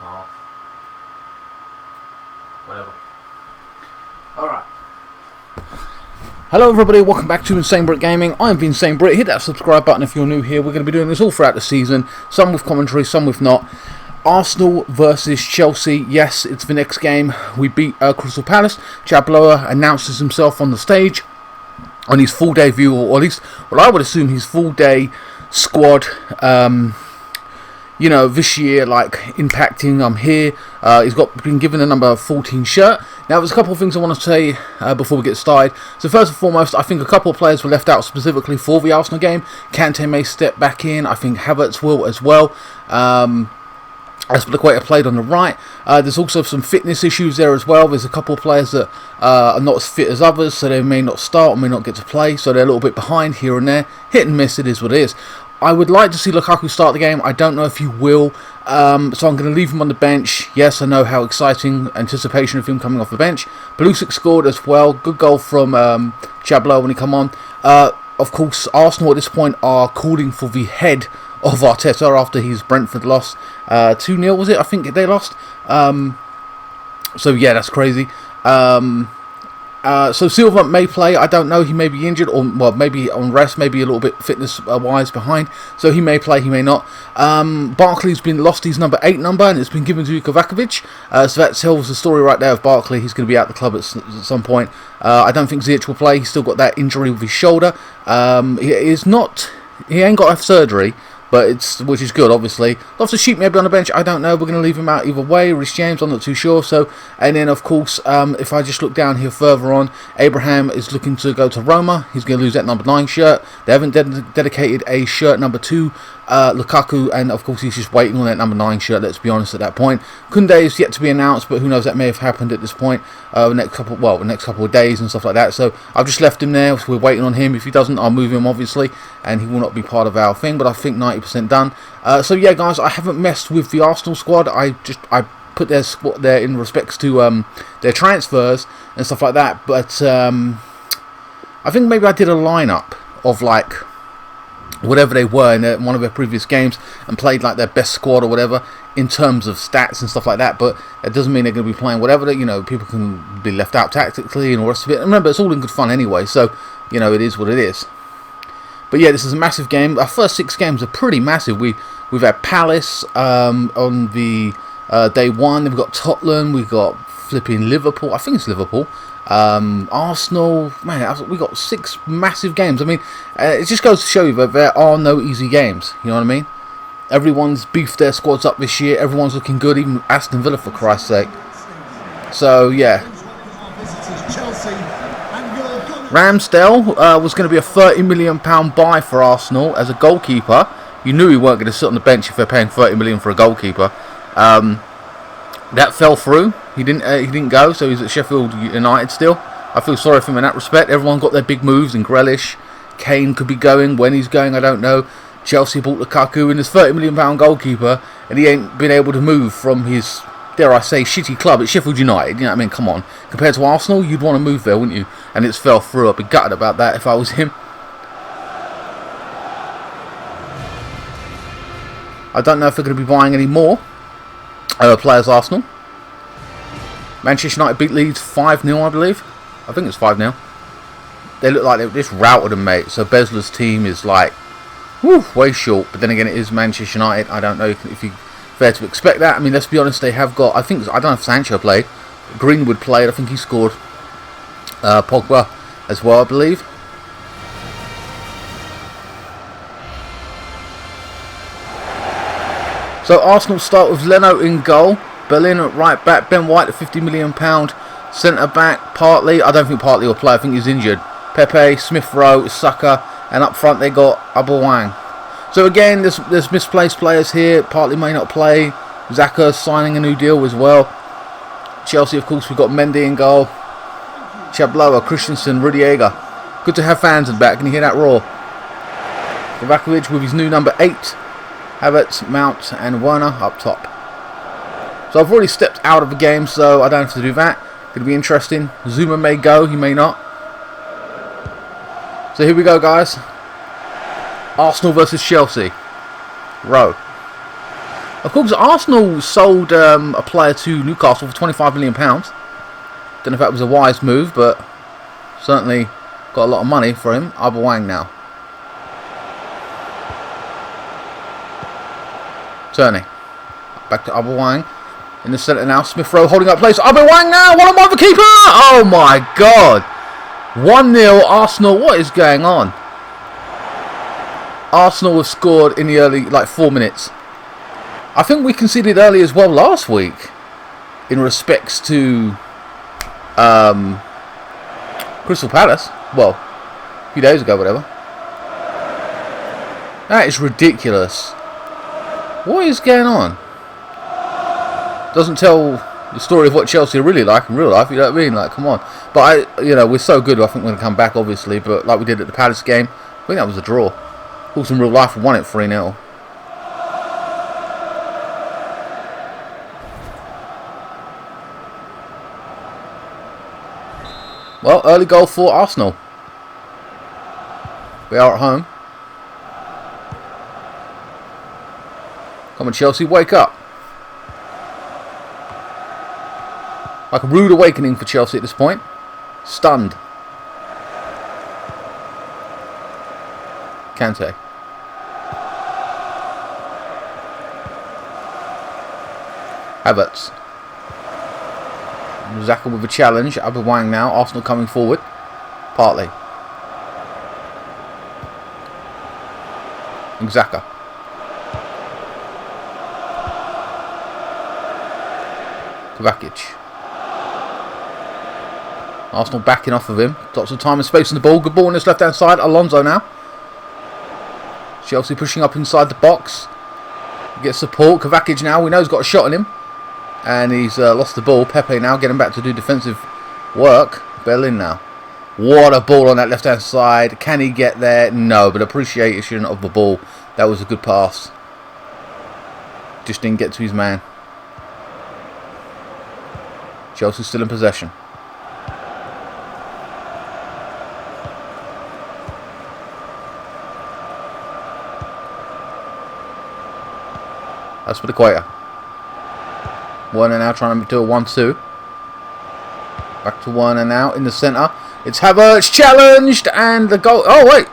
half. Whatever. Alright. Hello everybody, welcome back to INSANEBRIT Gaming. I'm the INSANEBRIT. Hit that subscribe button if you're new here. We're going to be doing this all throughout the season. Some with commentary, some with not. Arsenal versus Chelsea. Yes, it's the next game. We beat Crystal Palace. Chabloa announces himself on the stage on his full debut, or at least, well, I would assume his full day squad. You know, this year, like, impacting. I'm here. He's been given a number 14 shirt. Now, there's a couple of things I want to say before we get started. So, first and foremost, I think a couple of players were left out specifically for the Arsenal game. Kante may step back in. I think Havertz will as well. Aspilicueta played on the right. There's also some fitness issues there as well. There's a couple of players that are not as fit as others, so they may not start or may not get to play. So they're a little bit behind here and there. Hit and miss, it is what it is. I would like to see Lukaku start the game. I don't know if he will. So I'm going to leave him on the bench. Yes, I know how exciting anticipation of him coming off the bench. Pulisic scored as well. Good goal from Chabloa when he come on. Of course, Arsenal at this point are calling for the head of Arteta after his Brentford loss. 2-0 was it? I think they lost. So yeah, that's crazy. So Silva may play. I don't know. He may be injured, or well, maybe on rest, maybe a little bit fitness-wise behind. So he may play, he may not. Barkley's been lost his number 8 number, and it's been given to Kovacic. So that tells the story right there of Barkley. He's going to be out the club at some point. I don't think Ziyech will play. He's still got that injury with his shoulder. He ain't got to have surgery. But which is good, obviously. Loftus-Cheek maybe on the bench, I don't know. We're going to leave him out either way. Reece James, I'm not too sure. So, and then of course, if I just look down here further on, Abraham is looking to go to Roma. He's going to lose that number 9 shirt. They haven't dedicated a shirt number 2, Lukaku, and of course he's just waiting on that number 9 shirt. Let's be honest at that point. Kunde is yet to be announced, but who knows? That may have happened at this point. The next couple of days and stuff like that. So I've just left him there. So we're waiting on him. If he doesn't, I'll move him obviously, and he will not be part of our thing. But I think 90% done. So yeah, guys, I haven't messed with the Arsenal squad. I put their squad there in respects to their transfers and stuff like that. But I think maybe I did a lineup of like whatever they were in one of their previous games and played like their best squad or whatever in terms of stats and stuff like that. But it doesn't mean they're going to be playing whatever. You know, people can be left out tactically and all the rest of it. And remember, it's all in good fun anyway. So you know, it is what it is. But yeah, this is a massive game. Our first 6 games are pretty massive. We've had Palace on the day 1. Then we've got Tottenham. We've got flipping Liverpool. I think it's Liverpool. Arsenal. Man, we got 6 massive games. I mean, it just goes to show you that there are no easy games. You know what I mean? Everyone's beefed their squads up this year. Everyone's looking good. Even Aston Villa, for Christ's sake. So yeah. Ramsdale was going to be a £30 million buy for Arsenal as a goalkeeper. You knew he weren't going to sit on the bench if they're paying £30 million for a goalkeeper. That fell through. He didn't go, so he's at Sheffield United still. I feel sorry for him in that respect. Everyone got their big moves, and Grealish, Kane could be going. When he's going, I don't know. Chelsea bought Lukaku, and there's £30 million goalkeeper, and he ain't been able to move from his, dare I say, shitty club at Sheffield United. You know what I mean? Come on. Compared to Arsenal, you'd want to move there, wouldn't you? And it's fell through. I'd be gutted about that if I was him. I don't know if they're going to be buying any more players, Arsenal. Manchester United beat Leeds 5-0, I believe. I think it's 5-0. They look like they've just routed them, mate. So Besler's team is like, way short. But then again, it is Manchester United. I don't know if you fair to expect that. I mean, let's be honest, they have got, I don't know if Sancho played. Greenwood played. I think he scored. Pogba as well, I believe. So Arsenal start with Leno in goal. Berlin at right back. Ben White, a £50 million centre back. Partey, I don't think Partey will play. I think he's injured. Pepe, Smith Rowe, Saka, and up front they got Aubameyang. So again, there's misplaced players here. Partey may not play. Xhaka signing a new deal as well. Chelsea, of course, we've got Mendy in goal. Chabloa, Christensen, Rudiger. Good to have fans in the back. Can you hear that roar? Kovacic with his new number 8. Havertz, Mount, and Werner up top. So I've already stepped out of the game, so I don't have to do that. Going to be interesting. Zuma may go, he may not. So here we go, guys. Arsenal versus Chelsea. Row. Of course, Arsenal sold a player to Newcastle for £25 million. Don't know if that was a wise move, but certainly got a lot of money for him. Aubameyang now. Turning. Back to Aubameyang. In the centre now. Smith Rowe holding up place. Aubameyang now. One on one for keeper. Oh my God. 1-0 Arsenal. What is going on? Arsenal have scored in the early, like 4 minutes. I think we conceded early as well last week. In respects to Crystal Palace. Well, a few days ago, whatever. That is ridiculous. What is going on? Doesn't tell the story of what Chelsea are really like in real life, you know what I mean? Like, come on. But, we're so good, I think we're going to come back, obviously. But like we did at the Palace game, I think that was a draw. Of course, in real life, we won it 3-0. Well, early goal for Arsenal. We are at home. Come on, Chelsea, wake up. Like a rude awakening for Chelsea at this point. Stunned. Kante. Havertz. Xhaka with a challenge. Aubameyang now. Arsenal coming forward. Partly. Xhaka. Kovacic. Arsenal backing off of him. Lots of time and space in the ball. Good ball on this left hand side. Alonso now. Chelsea pushing up inside the box. Gets support. Kovacic now. We know he's got a shot on him. And he's lost the ball. Pepe now getting back to do defensive work. Berlin now. What a ball on that left hand side. Can he get there? No, but appreciation of the ball. That was a good pass. Just didn't get to his man. Chelsea still in possession. That's for the Equator. Werner now trying to do a 1-2. Back to Werner now in the centre. It's Havertz challenged and the goal. Oh wait,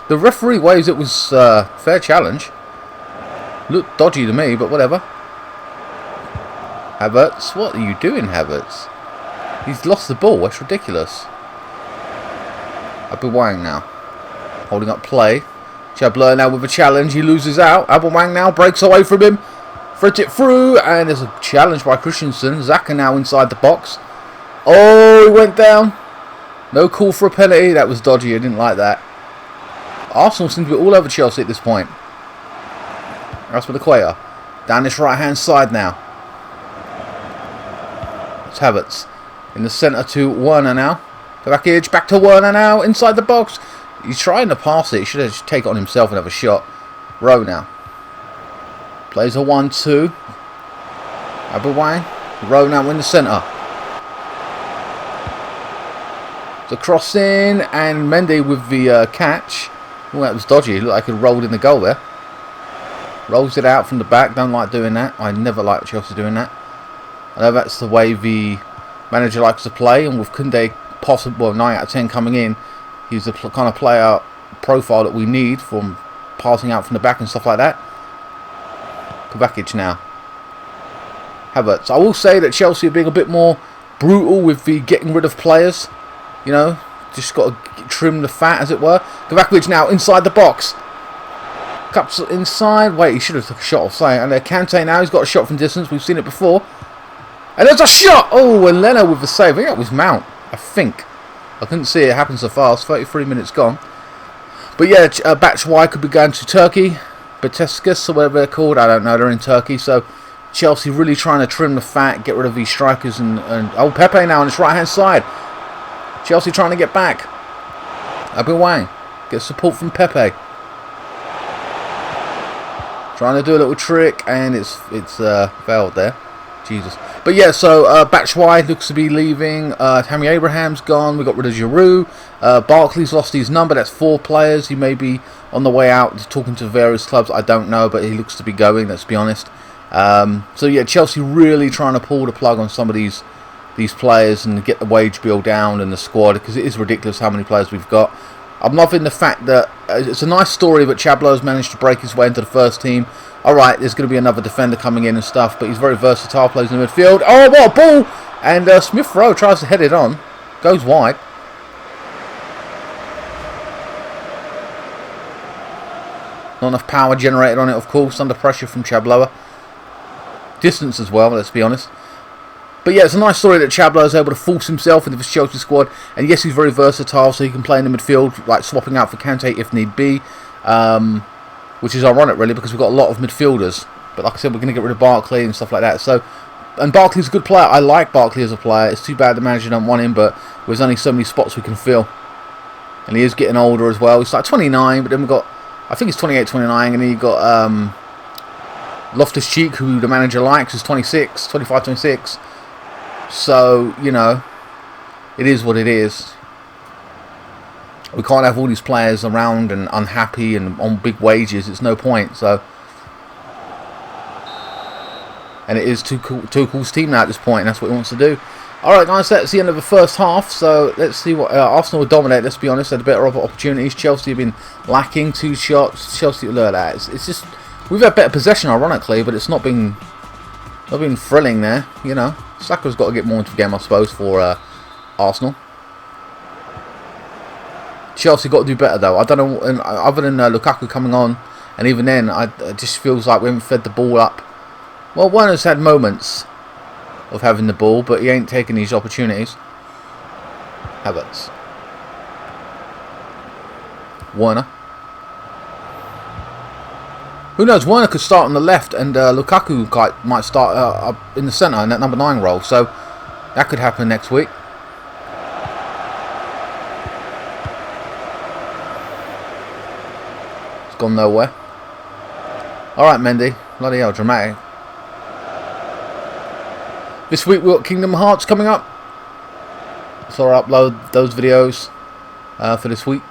the referee waves it was fair challenge. Looked dodgy to me, but whatever. Havertz, what are you doing, Havertz? He's lost the ball. It's ridiculous. Aubameyang now holding up play. Chabler now with a challenge. He loses out. Aubameyang now breaks away from him. Threads it through. And there's a challenge by Christensen. Xhaka now inside the box. Oh, he went down. No call for a penalty. That was dodgy. I didn't like that. Arsenal seem to be all over Chelsea at this point. That's for the Equator. Down this right hand side now. It's Havertz. In the centre to Werner now. Kovacic back to Werner now. Inside the box. He's trying to pass it. He should have just taken it on himself and have a shot. Rowe now. Plays a 1-2. Aubameyang. Rowe now in the centre. The cross in. And Mendy with the catch. Oh, that was dodgy. It looked like it rolled in the goal there. Rolls it out from the back. Don't like doing that. I never like Chelsea doing that. I know that's the way the manager likes to play. And with Koundé possible, well, 9 out of 10 coming in. He's the kind of player profile that we need from passing out from the back and stuff like that. Kovacic now. Havertz. I will say that Chelsea are being a bit more brutal with the getting rid of players. You know, just got to trim the fat, as it were. Kovacic now inside the box. Cups inside. Wait, he should have took a shot offside. And Kante now. He's got a shot from distance. We've seen it before. And there's a shot. Oh, and Leno with the save. I think that was Mount. I think. I couldn't see it happen so fast. 33 minutes gone. But yeah, Batshuayi could be going to Turkey. Batiskas or whatever they're called. I don't know. They're in Turkey. So Chelsea really trying to trim the fat. Get rid of these strikers. And oh, Pepe now on his right hand side. Chelsea trying to get back. Aubameyang. Get support from Pepe. Trying to do a little trick. And it's failed there. Jesus. But yeah, so Batshuayi looks to be leaving. Tammy Abraham's gone. We got rid of Giroud. Barkley's lost his number. That's 4 players. He may be on the way out talking to various clubs. I don't know, but he looks to be going, let's be honest. So yeah, Chelsea really trying to pull the plug on some of these players and get the wage bill down and the squad, because it is ridiculous how many players we've got. I'm loving the fact that it's a nice story, but Chablo's managed to break his way into the first team. Alright, there's going to be another defender coming in and stuff, but he's very versatile, plays in the midfield. Oh, what a ball! And Smith Rowe tries to head it on. Goes wide. Not enough power generated on it, of course, under pressure from Chabloa. Distance as well, let's be honest. But yeah, it's a nice story that Chabloa is able to force himself into this Chelsea squad. And yes, he's very versatile, so he can play in the midfield, like swapping out for Kante if need be. Which is ironic, really, because we've got a lot of midfielders. But like I said, we're going to get rid of Barkley and stuff like that. So, and Barkley's a good player. I like Barkley as a player. It's too bad the manager don't want him, but there's only so many spots we can fill. And he is getting older as well. He's like 29, but then we've got, I think he's 28, 29, and then you've got Loftus-Cheek, who the manager likes, is 26, 25, 26. So, you know, it is what it is. We can't have all these players around and unhappy and on big wages. It's no point. So, and it is Tuchel's team now at this point, and that's what he wants to do. All right, guys, that's the end of the first half. So let's see what Arsenal will dominate. Let's be honest, had better opportunities. Chelsea have been lacking 2 shots. Chelsea, look at that. It's just we've had better possession, ironically, but it's not been thrilling there. You know, Saka's got to get more into the game, I suppose, for Arsenal. Chelsea got to do better though. I don't know, and other than Lukaku coming on, and even then, it just feels like we haven't fed the ball up. Well, Werner's had moments of having the ball, but he ain't taking these opportunities. Havertz, Werner. Who knows? Werner could start on the left, and Lukaku might start up in the centre in that number 9 role. So that could happen next week. Gone nowhere. Alright, Mendy. Bloody hell, dramatic. This week we've got Kingdom Hearts coming up. So I'll upload those videos for this week.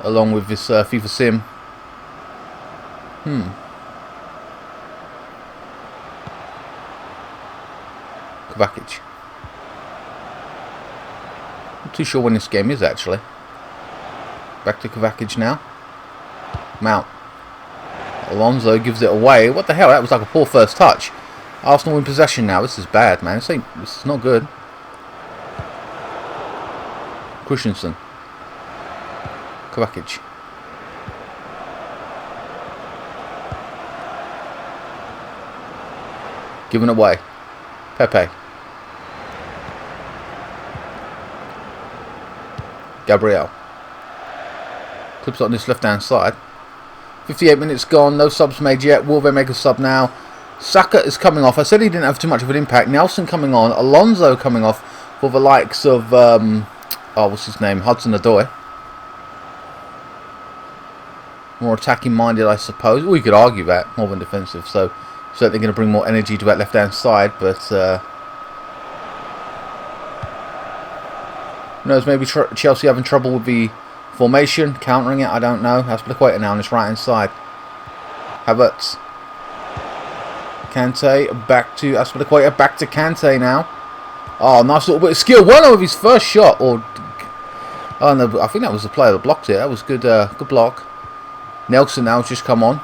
Along with this FIFA Sim. Kovacic. Not too sure when this game is actually. Back to Kovacic now. Mount. Alonso gives it away. What the hell? That was like a poor first touch. Arsenal in possession now. This is bad, man. This is not good. Christensen. Kovacic. Given away. Pepe. Gabriel. Clips on this left hand side. 58 minutes gone, no subs made yet. Will they make a sub now? Saka is coming off. I said he didn't have too much of an impact. Nelson coming on. Alonso coming off for the likes of what's his name? Hudson-Odoi. More attacking minded, I suppose. We could argue that, more than defensive. So certainly going to bring more energy to that left hand side, but who knows, maybe Chelsea having trouble with the formation, countering it, I don't know. Aspilicueta now on this right hand side. Havertz. Kante, back to Aspilicueta, back to Kante now. Oh, nice little bit of skill. Werner with his first shot, or oh no, I think that was the player that blocked it. That was good, good block. Nelson now has just come on,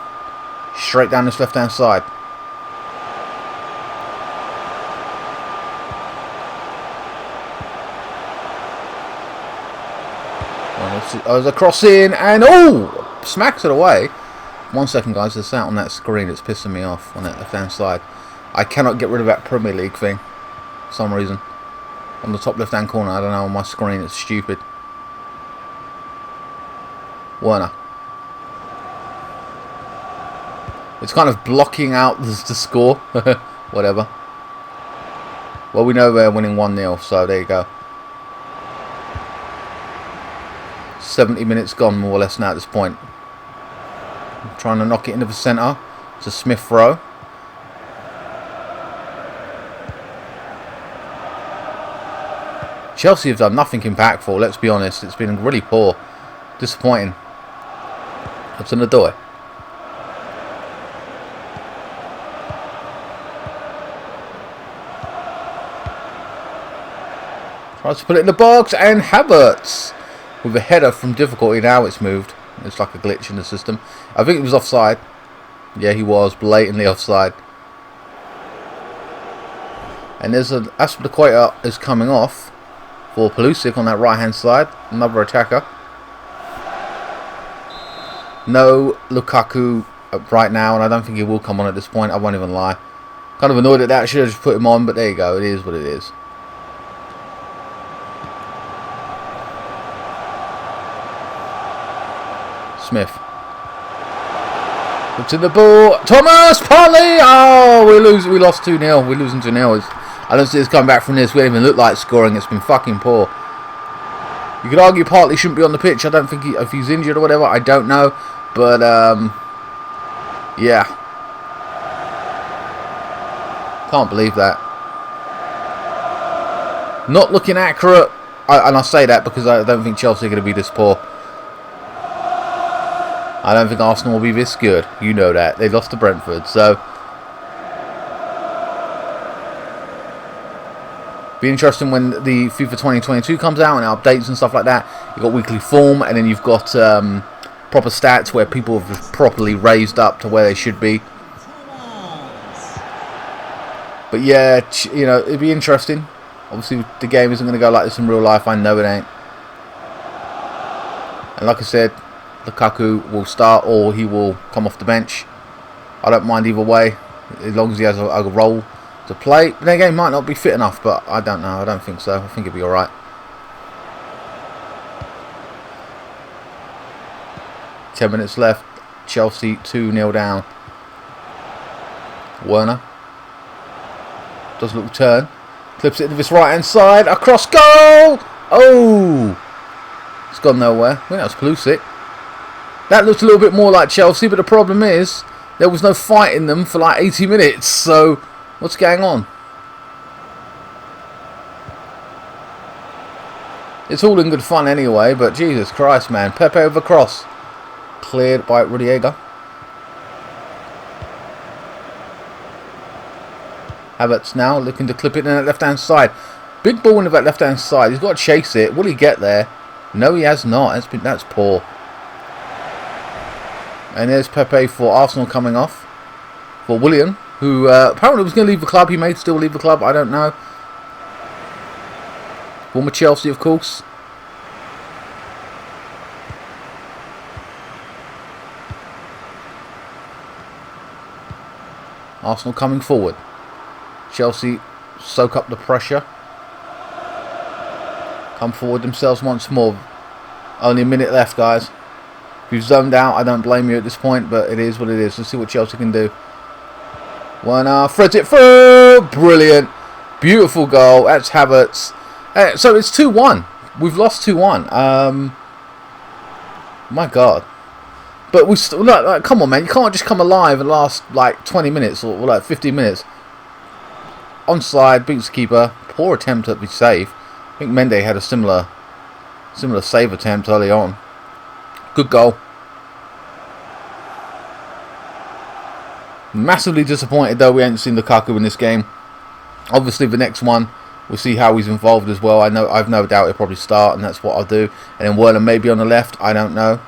straight down this left hand side. There's a cross in, and oh, smacks it away. 1 second, guys. There's that on that screen. It's pissing me off on that left hand side. I cannot get rid of that Premier League thing for some reason. On the top left hand corner, I don't know, on my screen, it's stupid. Werner. It's kind of blocking out the score. Whatever. Well, we know they're winning 1-0, so there you go. 70 minutes gone, more or less, now at this point. I'm trying to knock it into the centre to Smith Rowe. Chelsea have done nothing impactful, let's be honest. It's been really poor. Disappointing. Hudson-Odoi. Tries to put it in the box, and Havertz with a header from difficulty. Now it's moved. It's like a glitch in the system. I think it was offside. Yeah, he was blatantly offside. And there's an Aspilicueta is coming off for Pulisic on that right hand side. Another attacker. No Lukaku right now, and I don't think he will come on at this point. I won't even lie. Kind of annoyed at that. I should have just put him on, but there you go. It is what it is. Smith. Puts in the ball. Thomas Partey. Oh, we lost 2-0. We're losing 2-0. I don't see us coming back from this. We don't even look like scoring. It's been fucking poor. You could argue Partey shouldn't be on the pitch. I don't think if he's injured or whatever. I don't know. But, yeah. Can't believe that. Not looking accurate. And I say that because I don't think Chelsea are going to be this poor. I don't think Arsenal will be this good. You know that. They lost to Brentford. So, be interesting when the FIFA 2022 comes out and updates and stuff like that. You've got weekly form, and then you've got proper stats where people have properly raised up to where they should be. But yeah, you know, it'd be interesting. Obviously, the game isn't going to go like this in real life. I know it ain't. And like I said, Lukaku will start or he will come off the bench. I don't mind either way, as long as he has a role to play. But then again, he might not be fit enough, but I don't know. I don't think so. I think he'll be alright. Ten minutes left. Chelsea 2-0 down. Werner does a little turn. Clips it into this right hand side. Across goal! Oh! It's gone nowhere. I think that was Pulisic. That looked a little bit more like Chelsea, but the problem is there was no fight in them for like 80 minutes. So, what's going on? It's all in good fun anyway, but Jesus Christ, man. Pepe over cross. Cleared by Rudiger. Havertz now looking to clip it in that left-hand side. Big ball into that left-hand side. He's got to chase it. Will he get there? No, he has not. That's poor. And there's Pepe for Arsenal coming off. For Willian, who apparently was going to leave the club. He may still leave the club. I don't know. Former Chelsea, of course. Arsenal coming forward. Chelsea soak up the pressure. Come forward themselves once more. Only a minute left, guys. If you've zoned out, I don't blame you at this point, but it is what it is. Let's see what Chelsea can do. Werner threads it through. Brilliant. Beautiful goal. That's Havertz. So it's 2-1. We've lost 2-1. My God. But we still, like, come on, man. You can't just come alive and last like 20 minutes or like 15 minutes. Onside, beats the keeper. Poor attempt at the save. I think Mendy had a similar save attempt early on. Good goal. Massively disappointed though we ain't seen Lukaku in this game. Obviously the next one we'll see how he's involved as well. I've no doubt he'll probably start, and that's what I'll do. And then Werner maybe on the left. I don't know.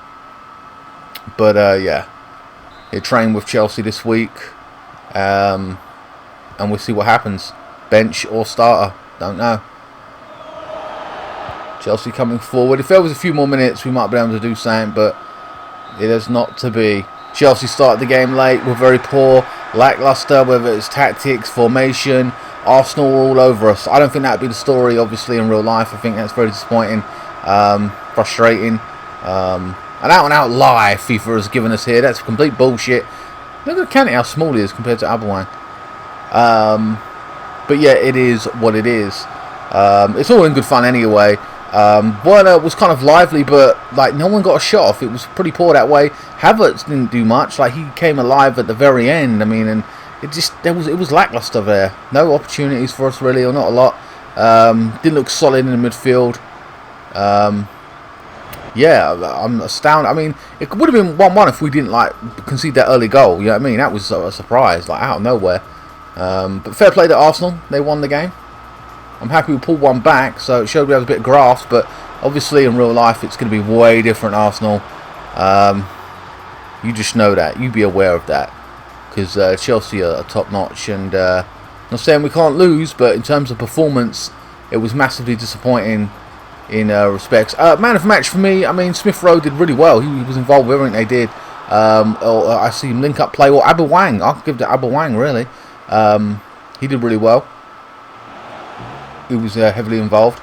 But yeah, he'll train with Chelsea this week. And we'll see what happens. Bench or starter. Don't know. Chelsea coming forward. If there was a few more minutes, we might be able to do something, but it is not to be. Chelsea started the game late. We're very poor. Lackluster, whether it's tactics, formation. Arsenal were all over us. I don't think that would be the story, obviously, in real life. I think that's very disappointing. Frustrating. An out-and-out lie FIFA has given us here. That's complete bullshit. Look at Kante, how small he is compared to Aubameyang. But yeah, it is what it is. It's all in good fun anyway. Werner was kind of lively, but like no one got a shot off. It was pretty poor that way. Havertz didn't do much. Like he came alive at the very end. I mean, and it was lackluster there. No opportunities for us really, or not a lot. Didn't look solid in the midfield. Yeah, I'm astounded. I mean, it would have been 1-1 if we didn't like concede that early goal. You know what I mean? That was a surprise, like out of nowhere. But fair play to Arsenal. They won the game. I'm happy we pulled one back, so it showed we have a bit of grasp, but obviously in real life it's going to be way different, Arsenal. You just know that. You be aware of that. Because Chelsea are top-notch, and not saying we can't lose, but in terms of performance, it was massively disappointing in respects. Man of the match for me, I mean, Smith Rowe did really well. He was involved with everything they did. I see him link up play, or Aubameyang. I'll give it to Aubameyang, really. He did really well. He was heavily involved.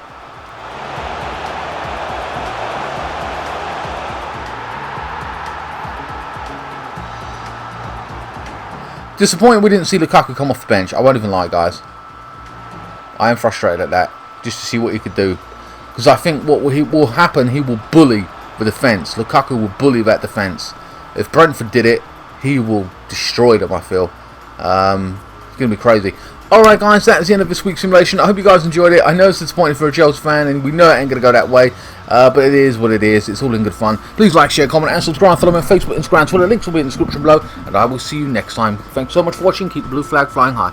Disappointed we didn't see Lukaku come off the bench. I won't even lie, guys. I am frustrated at that, just to see what he could do. Because I think what will happen, he will bully the defence. Lukaku will bully that defence. If Brentford did it, he will destroy them, I feel. It's going to be crazy. Alright guys, that is the end of this week's simulation. I hope you guys enjoyed it. I know it's disappointing for a Chelsea fan, and we know it ain't going to go that way. But it is what it is. It's all in good fun. Please like, share, comment and subscribe. Follow me on Facebook, Instagram, Twitter. Links will be in the description below. And I will see you next time. Thanks so much for watching. Keep the blue flag flying high.